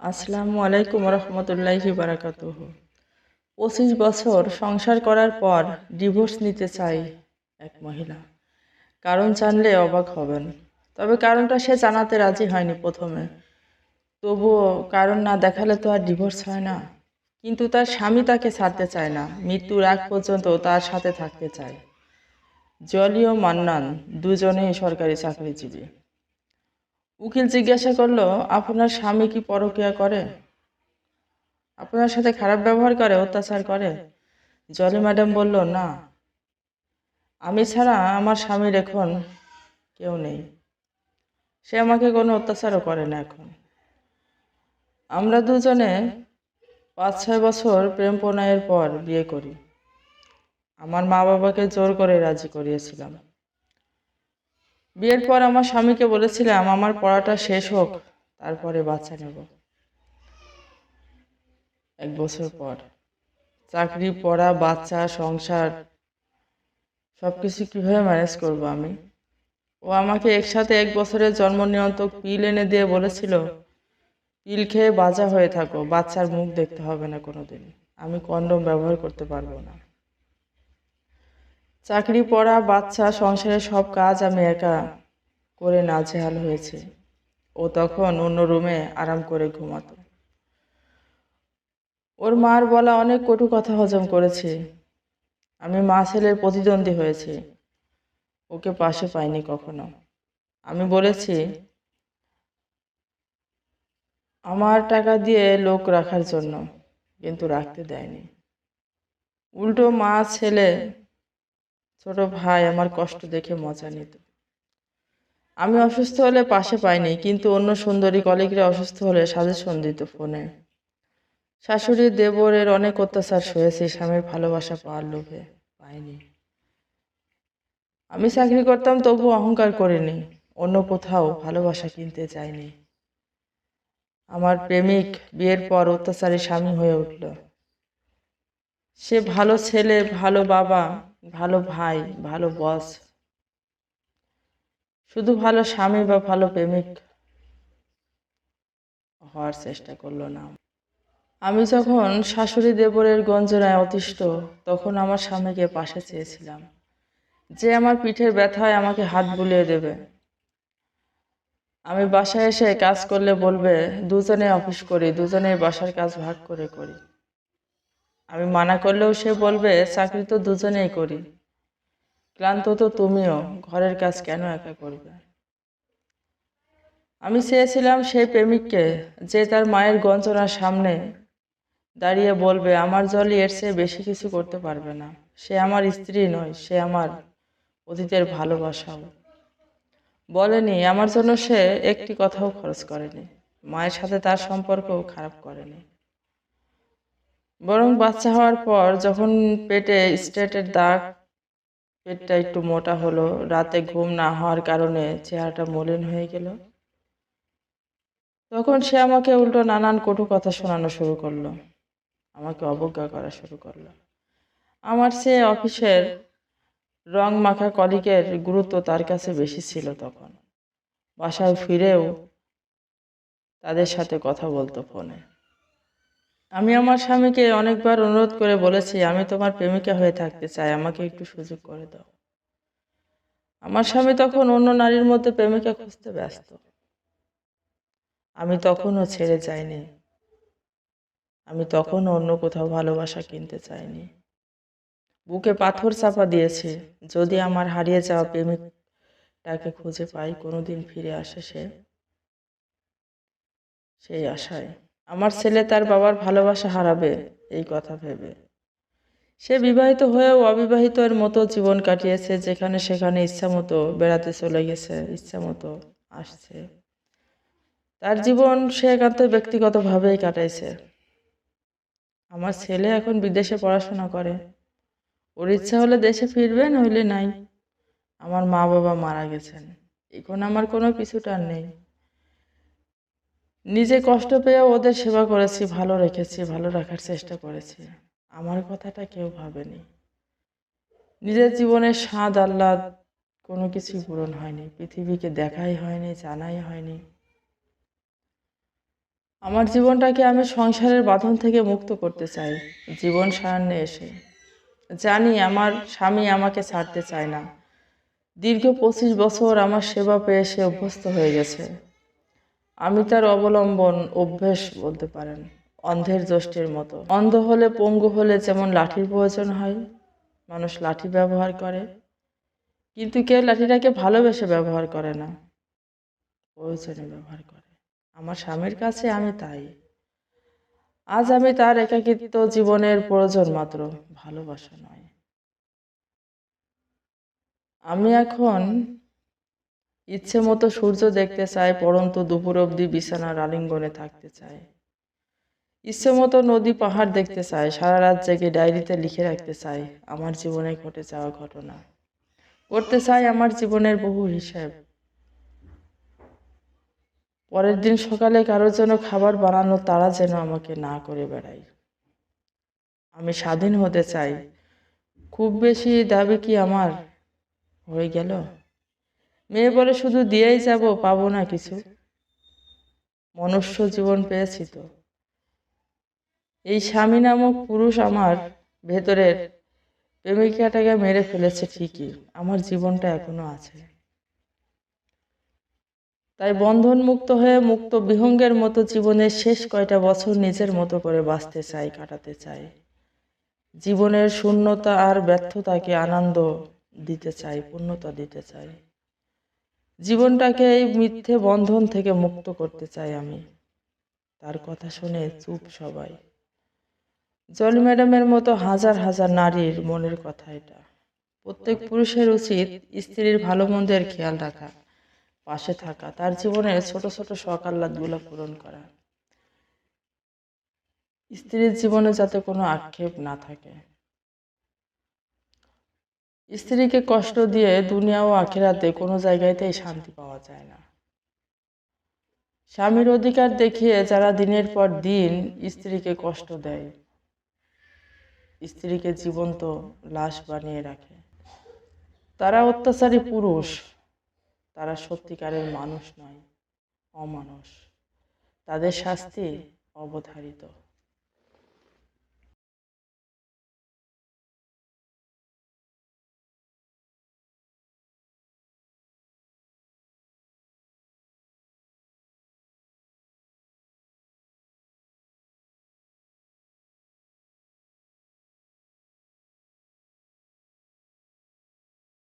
আসসালামু আলাইকুম রহমতুল্লাহি বারাকাতুহু। 25 বছর সংসার করার পর ডিভোর্স নিতে চাই এক মহিলা। কারণ জানলে অবাক হবেন, তবে কারণটা সে জানাতে রাজি হয়নি প্রথমে। তবুও কারণ না দেখালে তো আর ডিভোর্স হয় না। কিন্তু তার স্বামী তাকে ছাড়তে চায় না, মৃত্যুর আগ পর্যন্ত তার সাথে থাকতে চায়। জলি ও মান্নান দুজনেই সরকারি চাকরিজীবী। উকিল জিজ্ঞাসা করলো, আপনার স্বামী কি পরকীয়া করে? আপনার সাথে খারাপ ব্যবহার করে, অত্যাচার করে? জলি ম্যাডাম বলল, না, আমি ছাড়া আমার স্বামীর এখন কেউ নেই। সে আমাকে কোনো অত্যাচারও করে না এখন। আমরা দুজনে 5-6 বছর প্রেম প্রণয়ের পর বিয়ে করি। আমার মা বাবাকে জোর করে রাজি করিয়েছিলাম। বিয়ের পর আমার স্বামীকে বলেছিলাম আমার পড়াটা শেষ হোক, তারপরে বাচ্চা নেব। 1 বছর পর চাকরি, পড়া, বাচ্চা, সংসার সবকিছু কিভাবে ম্যানেজ করব আমি? ও আমাকে একসাথে 1 বছরের জন্ম নিয়ন্ত্রক পিল এনে দিয়ে বলেছিল, পিল খেয়ে বাজা হয়ে থাকো, বাচ্চার মুখ দেখতে হবে না কোনোদিন। আমি কন্ডোম ব্যবহার করতে পারবো না। চাকরি, পড়া, বাচ্চা, সংসারের সব কাজ আমি একা করে নাজেহাল হয়েছে। ও তখন অন্য রুমে আরাম করে ঘুমাতো। ওর মার বলা অনেক কটু কথা হজম করেছে। আমি মা ছেলের প্রতিদ্বন্দ্বী হয়েছি, ওকে পাশে পাইনি কখনো। আমি বলেছি আমার টাকা দিয়ে লোক রাখার জন্য, কিন্তু রাখতে দেয়নি। উল্টো মা, ছেলে, ছোট ভাই আমার কষ্ট দেখে মজা নিত। আমি অসুস্থ হলে পাশে পাইনি, কিন্তু অন্য সুন্দরী কলিগরা অসুস্থ হলে সাজেশন দিত ফোনে। শাশুড়ি, দেবরের অনেক অত্যাচার সয়েছি স্বামীর ভালোবাসা পাওয়ার লোভে, পাইনি। আমি চাকরি করতাম, তবু অহংকার করিনি। অন্য কোথাও ভালোবাসা কিনতে চাইনি। আমার প্রেমিক বিয়ের পর অত্যাচারী স্বামী হয়ে উঠল। সে ভালো ছেলে, ভালো বাবা, ভালো ভাই, ভালো বস, শুধু ভালো স্বামী বা ভালো প্রেমিক হওয়ার চেষ্টা করলো না। আমি যখন শাশুড়ি দেবরের গঞ্জনায় অতিষ্ঠ, তখন আমার স্বামীকে পাশে চেয়েছিলাম, যে আমার পিঠের ব্যথায় আমাকে হাত বুলিয়ে দেবে। আমি বাসায় এসে কাজ করলে বলবে, দুজনে অফিস করি, দুজনে বাসার কাজ ভাগ করে করি। আমি মানা করলেও সে বলবে, চাকরি তো দুজনেই করি, ক্লান্ত তো তুমিও, ঘরের কাজ কেন একা করবে? আমি চেয়েছিলাম সেই প্রেমিককে, যে তার মায়ের গঞ্জনার সামনে দাঁড়িয়ে বলবে, আমার জলি এর চেয়ে বেশি কিছু করতে পারবে না। সে আমার স্ত্রী নয়, সে আমার অতীতের ভালোবাসাও। বলেনি, আমার জন্য সে একটি কথাও খরচ করেনি, মায়ের সাথে তার সম্পর্কও খারাপ করেনি। বরং বাচ্চা হওয়ার পর যখন পেটে স্টেটের দাগ, পেটটা একটু মোটা হলো, রাতে ঘুম না হওয়ার কারণে চেহারাটা মলিন হয়ে গেল, তখন সে আমাকে উল্টো নানান কটু কথা শোনানো শুরু করলো, আমাকে অবজ্ঞা করা শুরু করলো। আমার চেয়ে অফিসের রং মাখা কলিগের গুরুত্ব তার কাছে বেশি ছিল তখন। বাসায় ফিরেও তাদের সাথে কথা বলতো ফোনে। আমি আমার স্বামীকে অনেকবার অনুরোধ করে বলেছি, আমি তোমার প্রেমিকা হয়ে থাকতে চাই, আমাকে একটু সুযোগ করে দাও। আমার স্বামী তখন অন্য নারীর মধ্যে প্রেমিকা খুঁজতে ব্যস্ত। আমি তখনও ছেড়ে যাইনি, আমি তখনও অন্য কোথাও ভালোবাসা কিনতে চাইনি। বুকে পাথর চাপা দিয়েছি, যদি আমার হারিয়ে যাওয়া প্রেমিকটাকে খুঁজে পাই, কোনোদিন ফিরে আসে সে, সেই আশায়। আমার ছেলে তার বাবার ভালোবাসা হারাবে এই কথা ভেবে। সে বিবাহিত হয়েও অবিবাহিতের মতো জীবন কাটিয়েছে, যেখানে সেখানে ইচ্ছা মতো বেড়াতে চলে গেছে, ইচ্ছা মতো আসছে। তার জীবন সে একান্ত ব্যক্তিগতভাবেই কাটাইছে। আমার ছেলে এখন বিদেশে পড়াশোনা করে, ওর ইচ্ছা হলে দেশে ফিরবে, নইলে নাই। আমার মা বাবা মারা গেছেন, এখন আমার কোনো পিছুটান নেই। নিজে কষ্ট পেয়েও ওদের সেবা করেছি, ভালো রেখেছি, ভালো রাখার চেষ্টা করেছি। আমার কথাটা কেউ ভাবেনি। নিজের জীবনের স্বাদ আহ্লাদ কোনো কিছুই পূরণ হয়নি, পৃথিবীকে দেখাই হয়নি, জানাই হয়নি। আমার জীবনটাকে আমি সংসারের বাঁধন থেকে মুক্ত করতে চাই। জীবন সায়ান্নে এসে জানি আমার স্বামী আমাকে ছাড়তে চায় না। দীর্ঘ 25 বছর আমার সেবা পেয়ে সে অভ্যস্ত হয়ে গেছে। আমি তার অবলম্বন, অভ্যেস বলতে পারেন, অন্ধের যষ্টির মতো। অন্ধ হলে, পঙ্গু হলে যেমন লাঠির প্রয়োজন হয়, মানুষ লাঠি ব্যবহার করে, কিন্তু কেউ লাঠিটাকে ভালোবেসে ব্যবহার করে না, প্রয়োজনে ব্যবহার করে। আমার স্বামীর কাছে আমি তাই। আজ আমি তার একাকিত্ব জীবনের প্রয়োজন মাত্র, ভালোবাসা নয়। আমি এখন ইচ্ছে মতো সূর্য দেখতে চাই, পরন্তু দুপুর অবধি বিছানার আলিঙ্গনে থাকতে চাই। ইচ্ছে মতো নদী পাহাড় দেখতে চাই, সারা রাত জেগে ডায়েরিতে লিখে রাখতে চাই আমার জীবনে ঘটে যাওয়া ঘটনা। করতে চাই আমার জীবনের বহু হিসেব। পরের দিন সকালে কারোর জন্য খাবার বানানো তারা যেন আমাকে না করে বেড়ায়। আমি স্বাধীন হতে চাই। খুব বেশি দাবি কি আমার হয়ে গেল? মেয়ে বলে শুধু দিয়েই যাব, পাবো না কিছু? মনুষ্য জীবন পেয়েছি তো। এই স্বামী নামক পুরুষ আমার ভেতরের প্রেমিকাটাকে মেরে ফেলেছে ঠিকই, আমার জীবনটা এখনো আছে। তাই বন্ধন মুক্ত হয়ে মুক্ত বিহঙ্গের মতো জীবনের শেষ কয়টা বছর নিজের মতো করে বাঁচতে চাই, কাটাতে চাই। জীবনের শূন্যতা আর ব্যর্থতাকে আনন্দ দিতে চাই, পূর্ণতা দিতে চাই। জীবনটাকে এই মিথ্যে বন্ধন থেকে মুক্ত করতে চাই আমি। তার কথা শুনে চুপ সবাই। জলি ম্যাডামের মতো হাজার হাজার নারীর মনের কথা এটা। প্রত্যেক পুরুষের উচিত স্ত্রীর ভালো মন্দের খেয়াল রাখা, পাশে থাকা, তার জীবনের ছোট ছোট শখ আহ্লাদগুলো পূরণ করা। স্ত্রীর জীবনে যাতে কোনো আক্ষেপ না থাকে। স্ত্রীকে কষ্ট দিয়ে দুনিয়া ও আখিরাতে কোনো জায়গাতেই শান্তি পাওয়া যায় না। স্বামীর অধিকার দেখিয়ে যারা দিনের পর দিন স্ত্রীকে কষ্ট দেয়, স্ত্রীকে জীবন্ত লাশ বানিয়ে রাখে, তারা অত্যাচারী পুরুষ। তারা সত্যিকারের মানুষ নয়, অমানুষ। তাদের শাস্তি অবধারিত।